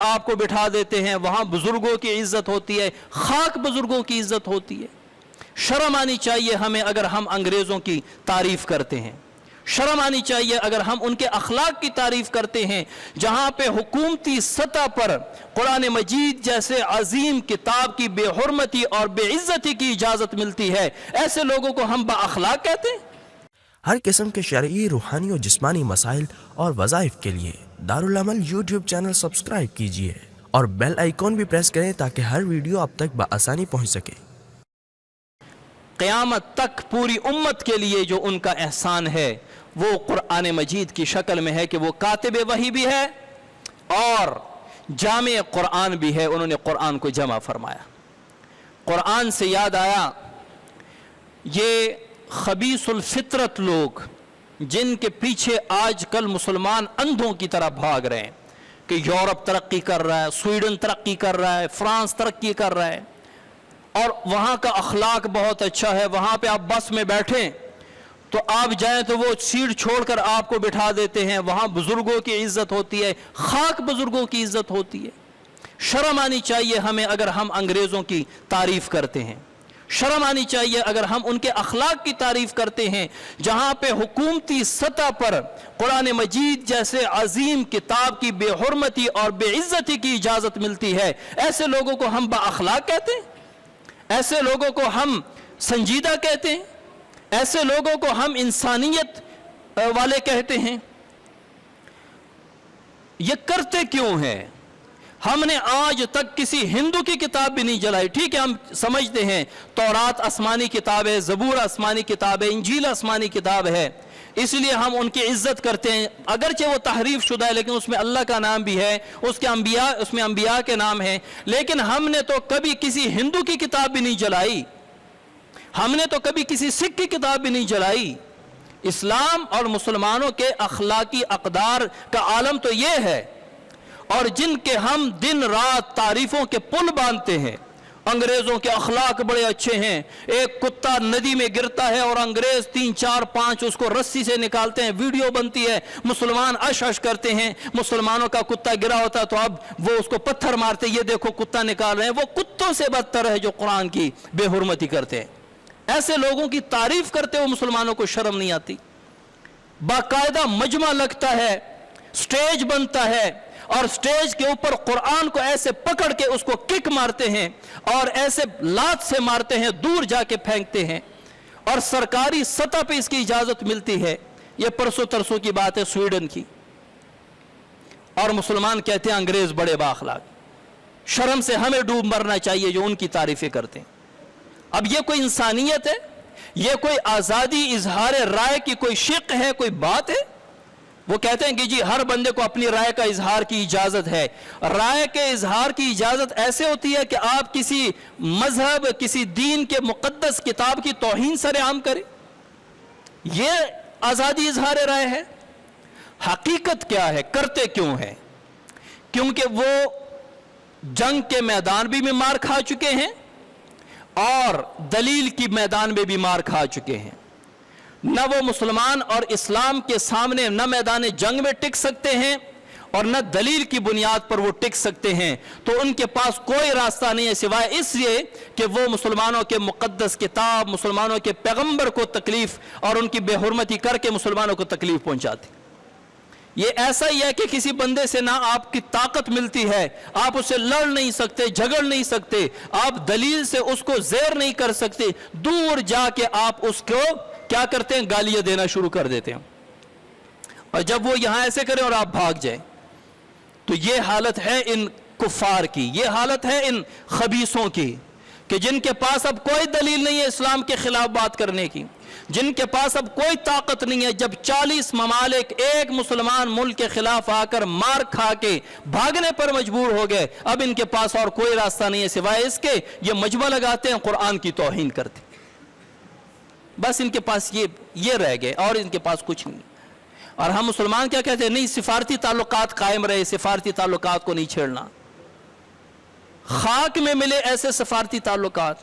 آپ کو بٹھا دیتے ہیں وہاں بزرگوں کی عزت ہوتی ہے، خاک بزرگوں کی عزت ہوتی ہے۔ شرم آنی چاہیے ہمیں اگر ہم انگریزوں کی تعریف کرتے ہیں، شرم آنی چاہیے اگر ہم ان کے اخلاق کی تعریف کرتے ہیں، جہاں پہ حکومتی سطح پر قرآن مجید جیسے عظیم کتاب کی بے حرمتی اور بے عزتی کی اجازت ملتی ہے، ایسے لوگوں کو ہم با اخلاق کہتے ہیں۔ ہر قسم کے شرعی، روحانی اور جسمانی مسائل اور وظائف کے لیے دارالعمل یوٹیوب چینل سبسکرائب کیجیے اور بیل آئیکن بھی پریس کریں تاکہ ہر ویڈیو آپ تک بآسانی پہنچ سکے۔ قیامت تک پوری امت کے لیے جو ان کا احسان ہے وہ قرآن مجید کی شکل میں ہے کہ وہ کاتب وحی بھی ہے اور جامع قرآن بھی ہے، انہوں نے قرآن کو جمع فرمایا۔ قرآن سے یاد آیا، یہ خبیث الفطرت لوگ جن کے پیچھے آج کل مسلمان اندھوں کی طرح بھاگ رہے ہیں کہ یورپ ترقی کر رہا ہے، سویڈن ترقی کر رہا ہے، فرانس ترقی کر رہا ہے اور وہاں کا اخلاق بہت اچھا ہے، وہاں پہ آپ بس میں بیٹھیں تو آپ جائیں تو وہ سیٹ چھوڑ کر آپ کو بٹھا دیتے ہیں، وہاں بزرگوں کی عزت ہوتی ہے، خاک بزرگوں کی عزت ہوتی ہے۔ شرم آنی چاہیے ہمیں اگر ہم انگریزوں کی تعریف کرتے ہیں، شرم آنی چاہیے اگر ہم ان کے اخلاق کی تعریف کرتے ہیں، جہاں پہ حکومتی سطح پر قرآن مجید جیسے عظیم کتاب کی بے حرمتی اور بے عزتی کی اجازت ملتی ہے، ایسے لوگوں کو ہم با اخلاق کہتے ہیں، ایسے لوگوں کو ہم سنجیدہ کہتے ہیں، ایسے لوگوں کو ہم انسانیت والے کہتے ہیں۔ یہ کرتے کیوں ہیں؟ ہم نے آج تک کسی ہندو کی کتاب بھی نہیں جلائی، ٹھیک ہے ہم سمجھتے ہیں تورات آسمانی کتاب ہے، زبور آسمانی کتاب ہے، انجیل آسمانی کتاب ہے، اس لیے ہم ان کی عزت کرتے ہیں، اگرچہ وہ تحریف شدہ ہے لیکن اس میں اللہ کا نام بھی ہے، اس میں انبیاء کے نام ہیں، لیکن ہم نے تو کبھی کسی ہندو کی کتاب بھی نہیں جلائی، ہم نے تو کبھی کسی سکھ کی کتاب بھی نہیں جلائی۔ اسلام اور مسلمانوں کے اخلاقی اقدار کا عالم تو یہ ہے، اور جن کے ہم دن رات تعریفوں کے پل باندھتے ہیں۔ انگریزوں کے اخلاق بڑے اچھے ہیں، ایک کتا ندی میں گرتا ہے اور انگریز 3 4 5 اس کو رسی سے نکالتے ہیں، ویڈیو بنتی ہے، مسلمان اش اش کرتے ہیں، مسلمانوں کا کتا گرا ہوتا تو اب وہ اس کو پتھر مارتے، یہ دیکھو کتا نکال رہے ہیں، وہ کتوں سے بدتر ہے جو قرآن کی بے حرمتی کرتے ہیں۔ ایسے لوگوں کی تعریف کرتے ہوئے مسلمانوں کو شرم نہیں آتی؟ باقاعدہ مجمع لگتا ہے، سٹیج بنتا ہے اور سٹیج کے اوپر قرآن کو ایسے پکڑ کے اس کو کک مارتے ہیں اور ایسے لات سے مارتے ہیں، دور جا کے پھینکتے ہیں، اور سرکاری سطح پہ اس کی اجازت ملتی ہے۔ یہ پرسوں ترسوں کی بات ہے سویڈن کی، اور مسلمان کہتے ہیں انگریز بڑے با اخلاق۔ شرم سے ہمیں ڈوب مرنا چاہیے جو ان کی تعریفیں کرتے ہیں۔ اب یہ کوئی انسانیت ہے؟ یہ کوئی آزادی اظہار رائے کی کوئی شق ہے، کوئی بات ہے؟ وہ کہتے ہیں کہ جی ہر بندے کو اپنی رائے کا اظہار کی اجازت ہے۔ رائے کے اظہار کی اجازت ایسے ہوتی ہے کہ آپ کسی مذہب، کسی دین کے مقدس کتاب کی توہین سر عام کریں؟ یہ آزادی اظہار رائے ہے؟ حقیقت کیا ہے؟ کرتے کیوں ہیں؟ کیونکہ وہ جنگ کے میدان بھی مار کھا چکے ہیں اور دلیل کی میدان میں بھی مار کھا چکے ہیں۔ نہ وہ مسلمان اور اسلام کے سامنے نہ میدان جنگ میں ٹک سکتے ہیں اور نہ دلیل کی بنیاد پر وہ ٹک سکتے ہیں، تو ان کے پاس کوئی راستہ نہیں ہے سوائے اس لیے کہ وہ مسلمانوں کے مقدس کتاب، مسلمانوں کے پیغمبر کو تکلیف اور ان کی بے حرمتی کر کے مسلمانوں کو تکلیف پہنچاتے۔ یہ ایسا ہی ہے کہ کسی بندے سے نہ آپ کی طاقت ملتی ہے، آپ اسے لڑ نہیں سکتے، جھگڑ نہیں سکتے، آپ دلیل سے اس کو زیر نہیں کر سکتے، دور جا کے آپ اس کو کیا کرتے ہیں؟ گالیاں دینا شروع کر دیتے ہیں، اور جب وہ یہاں ایسے کریں اور آپ بھاگ جائیں، تو یہ حالت ہے ان کفار کی، یہ حالت ہے ان خبیثوں کی کہ جن کے پاس اب کوئی دلیل نہیں ہے اسلام کے خلاف بات کرنے کی، جن کے پاس اب کوئی طاقت نہیں ہے۔ جب 40 ممالک ایک مسلمان ملک کے خلاف آ کر مار کھا کے بھاگنے پر مجبور ہو گئے، اب ان کے پاس اور کوئی راستہ نہیں ہے سوائے اس کے یہ مجمع لگاتے ہیں، قرآن کی توہین کرتے ہیں۔ بس ان کے پاس یہ رہ گئے اور ان کے پاس کچھ نہیں۔ اور ہم مسلمان کیا کہتے ہیں؟ نہیں، سفارتی تعلقات قائم رہے، سفارتی تعلقات کو نہیں چھیڑنا۔ خاک میں ملے ایسے سفارتی تعلقات،